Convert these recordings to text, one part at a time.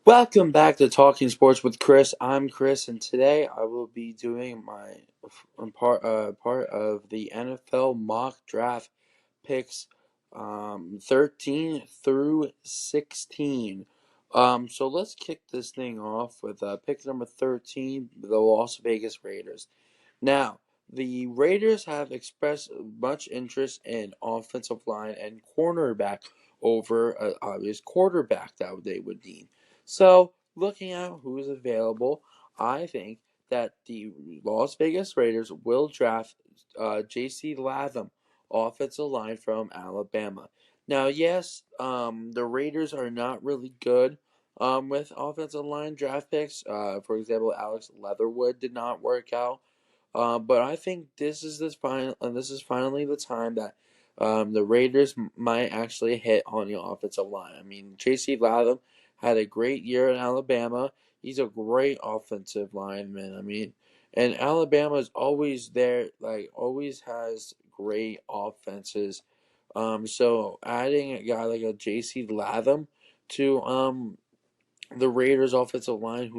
Welcome back to Talking Sports with Chris. I'm Chris, and today I will be doing my part of the NFL mock draft picks, 13 through 16. So let's kick this thing off with pick number 13, the Las Vegas Raiders. Now, the Raiders have expressed much interest in offensive line and cornerback over an obvious quarterback that they would need. So, looking at who is available, I think that the Las Vegas Raiders will draft J.C. Latham, offensive line from Alabama. Now, yes, the Raiders are not really good with offensive line draft picks. For example, Alex Leatherwood did not work out. But I think this is finally the time that the Raiders might actually hit on the offensive line. I mean, J.C. Latham had a great year in Alabama. He's a great offensive lineman. I mean, and Alabama is always there, like always has great offenses. So adding a guy like a J.C. Latham to the Raiders offensive line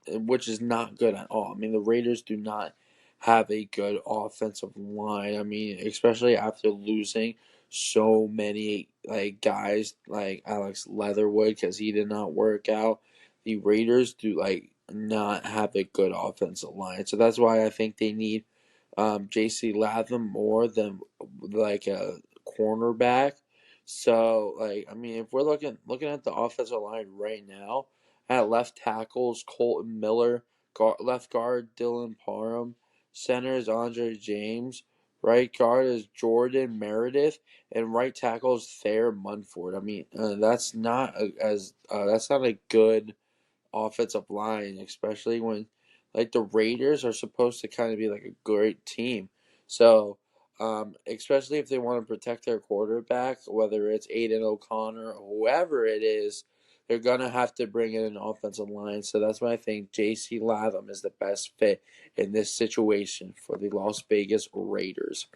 which is not good at all. I mean, the Raiders do not have a good offensive line. I mean, especially after losing so many like guys like Alex Leatherwood because he did not work out. The Raiders do like not have a good offensive line. So that's why I think they need JC Latham more than like a cornerback. So like I mean if we're looking at the offensive line right now, at left tackles, Colton Miller. Left guard, Dylan Parham. Center is Andre James. Right guard is Jordan Meredith. And right tackle is Thayer Munford. I mean, that's not a good offensive line, especially when like the Raiders are supposed to kind of be like a great team. So, especially if they want to protect their quarterback, whether it's Aiden O'Connor or whoever it is, they're gonna have to bring in an offensive line. So that's why I think J.C. Latham is the best fit in this situation for the Las Vegas Raiders.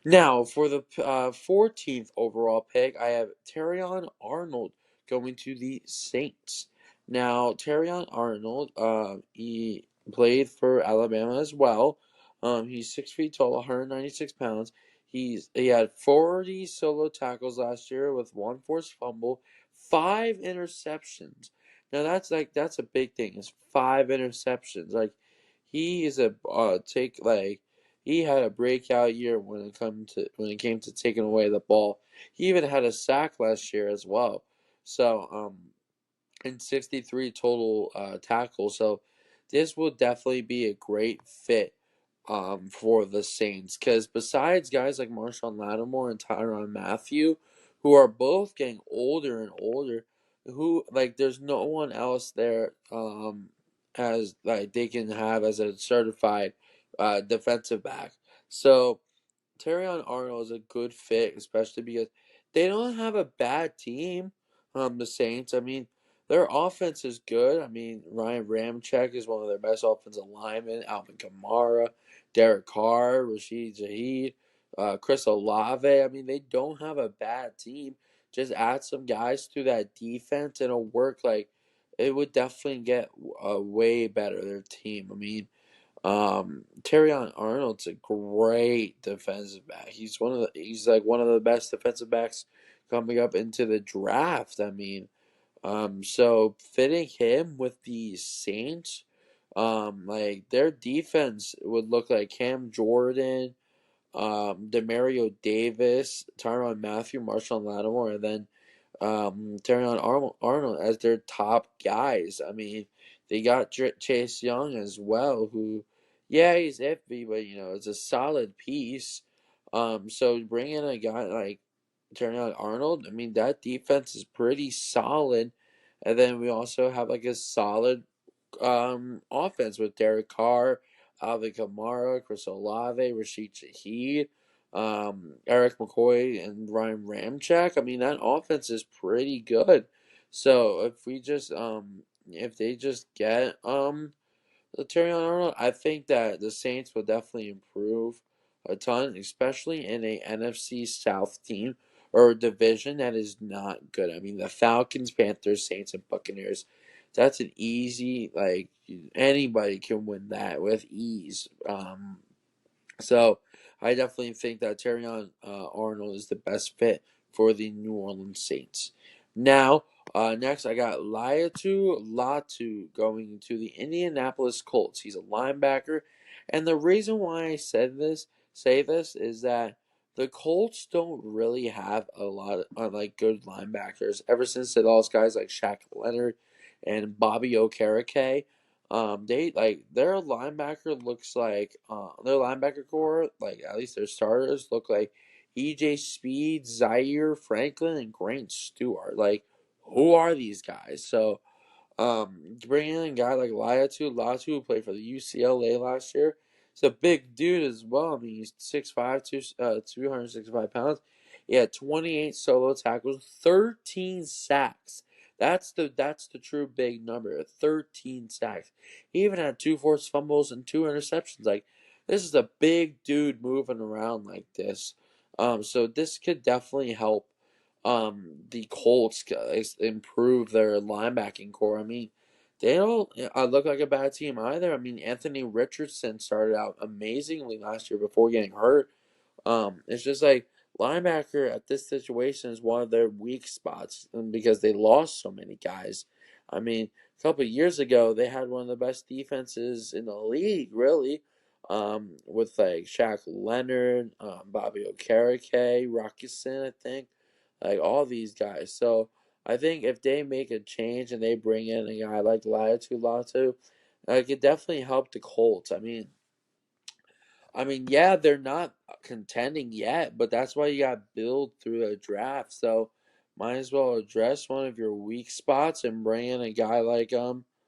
Now, for the 14th overall pick, I have Terrion Arnold going to the Saints. Now, Terrion Arnold, he played for Alabama as well. He's 6 feet tall, 196 pounds. He had 40 solo tackles last year with one forced fumble, 5 interceptions. Now that's a big thing. Is 5 interceptions. Like he is a take like he had a breakout year when it came to taking away the ball. He even had a sack last year as well. So and 63 total tackles. So this will definitely be a great fit for the Saints because besides guys like Marshawn Lattimore and Tyrann Mathieu, who are both getting older and older, who like there's no one else there as like they can have as a certified defensive back. So Terrion Arnold is a good fit, especially because they don't have a bad team. The Saints. I mean, their offense is good. I mean, Ryan Ramczyk is one of their best offensive linemen. Alvin Kamara, Derek Carr, Rashid Shaheed, Chris Olave. I mean, they don't have a bad team. Just add some guys to that defense, and it'll work. Like it would definitely get way better. Their team. I mean. Terrion Arnold's a great defensive back. He's like one of the best defensive backs coming up into the draft. I mean, so fitting him with the Saints, like their defense would look like Cam Jordan, Demario Davis, Tyrann Mathieu, Marshawn Lattimore, and then Arnold as their top guys. I mean, they got Chase Young as well, who, yeah, he's iffy, but it's a solid piece. So bringing a guy like Arnold, I mean, that defense is pretty solid. And then we also have like a solid offense with Derek Carr, Alvin Kamara, Chris Olave, Rashid Shaheed, Eric McCoy, and Ryan Ramczyk. I mean, that offense is pretty good. So if they just get Terrion Arnold, I think that the Saints will definitely improve a ton, especially in a NFC South team or a division that is not good. I mean, the Falcons, Panthers, Saints, and Buccaneers. That's an easy, like, anybody can win that with ease. So I definitely think that Terrion Arnold is the best fit for the New Orleans Saints. Now, next I got Laiatu Latu going to the Indianapolis Colts. He's a linebacker, and the reason why I say this is that the Colts don't really have a lot of like good linebackers ever since they lost guys like Shaq Leonard and Bobby Okereke. They like their linebacker looks like their linebacker core, like at least their starters look like EJ Speed, Zaire Franklin, and Grant Stewart. Like, who are these guys? So bringing in a guy like Latu, who played for the UCLA last year. He's a big dude as well. I mean, he's 6'5", 265 pounds. He had 28 solo tackles, 13 sacks. That's the true big number, 13 sacks. He even had two forced fumbles and two interceptions. Like, this is a big dude moving around like this. So this could definitely help the Colts improve their linebacking core. I mean, they don't look like a bad team either. I mean, Anthony Richardson started out amazingly last year before getting hurt. It's just like linebacker at this situation is one of their weak spots because they lost so many guys. I mean, a couple of years ago they had one of the best defenses in the league, really. With like Shaq Leonard, Bobby Okereke, Rockison, I think, like all these guys. So I think if they make a change and they bring in a guy like Latu, it could definitely help the Colts. I mean, yeah, they're not contending yet, but that's why you got to build through a draft. So might as well address one of your weak spots and bring in a guy like Latu.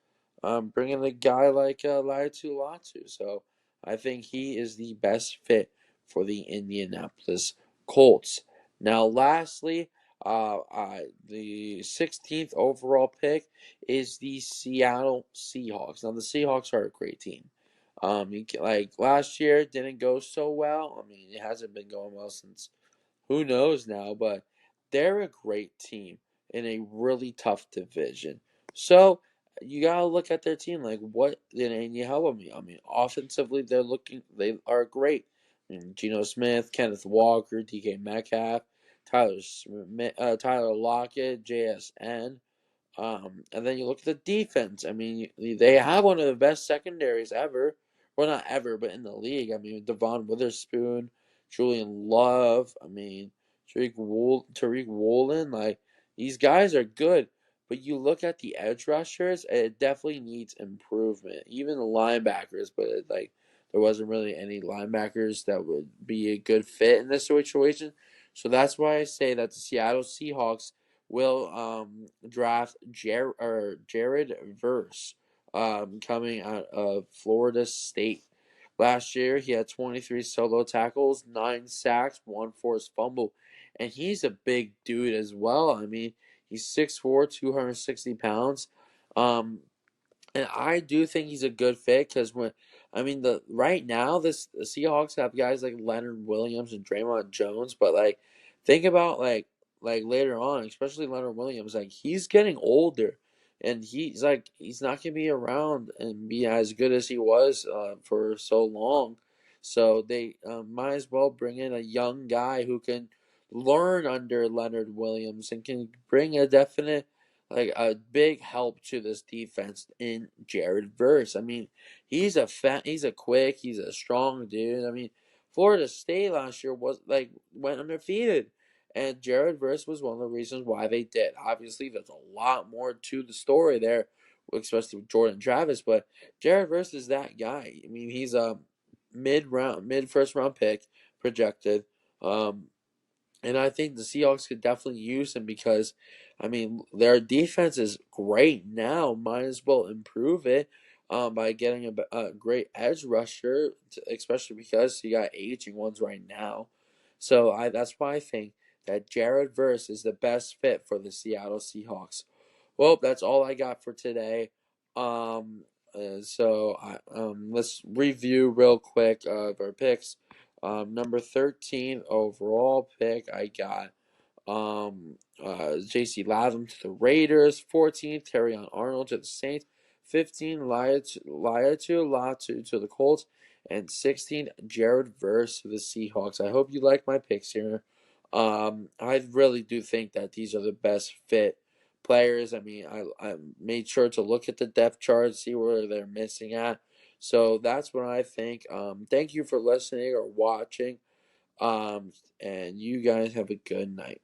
So I think he is the best fit for the Indianapolis Colts. Now, lastly, the 16th overall pick is the Seattle Seahawks. Now, the Seahawks are a great team. Like last year didn't go so well. I mean, it hasn't been going well since who knows now, but they're a great team in a really tough division. So you gotta look at their team like what and you help me. I mean, offensively they are great. I mean, Geno Smith, Kenneth Walker, DK Metcalf, Tyler Lockett, JSN. And then you look at the defense. I mean, they have one of the best secondaries ever. Well, not ever, but in the league. I mean, Devon Witherspoon, Julian Love. I mean, Tariq Woolen. Like, these guys are good. But you look at the edge rushers, it definitely needs improvement. Even the linebackers, but there wasn't really any linebackers that would be a good fit in this situation. So that's why I say that the Seattle Seahawks will draft Jared Verse coming out of Florida State. Last year, he had 23 solo tackles, 9 sacks, 1 forced fumble, and he's a big dude as well. I mean, he's 6'4", 260 pounds. Um, and I do think he's a good fit because the right now the Seahawks have guys like Leonard Williams and Draymond Jones, but like think about like later on, especially Leonard Williams, like he's getting older, and he's not gonna be around and be as good as he was for so long. So they might as well bring in a young guy who can learn under Leonard Williams and can bring a definite like a big help to this defense in Jared Verse. I mean, he's a quick, he's a strong dude. I mean, Florida State last year went undefeated, and Jared Verse was one of the reasons why they did. Obviously, there's a lot more to the story there, especially with Jordan Travis, but Jared Verse is that guy. I mean, he's a mid first round pick projected. Um, and I think the Seahawks could definitely use him because, I mean, their defense is great now. Might as well improve it by getting a great edge rusher, especially because you got aging ones right now. So that's why I think that Jared Verse is the best fit for the Seattle Seahawks. Well, that's all I got for today. Let's review real quick of our picks. Number 13 overall pick, I got J.C. Latham to the Raiders. 14th, Terrion Arnold to the Saints. 15, Latu to the Colts. And 16, Jared Verse to the Seahawks. I hope you like my picks here. I really do think that these are the best fit players. I mean, I made sure to look at the depth chart, see where they're missing at. So that's what I think. Thank you for listening or watching. And you guys have a good night.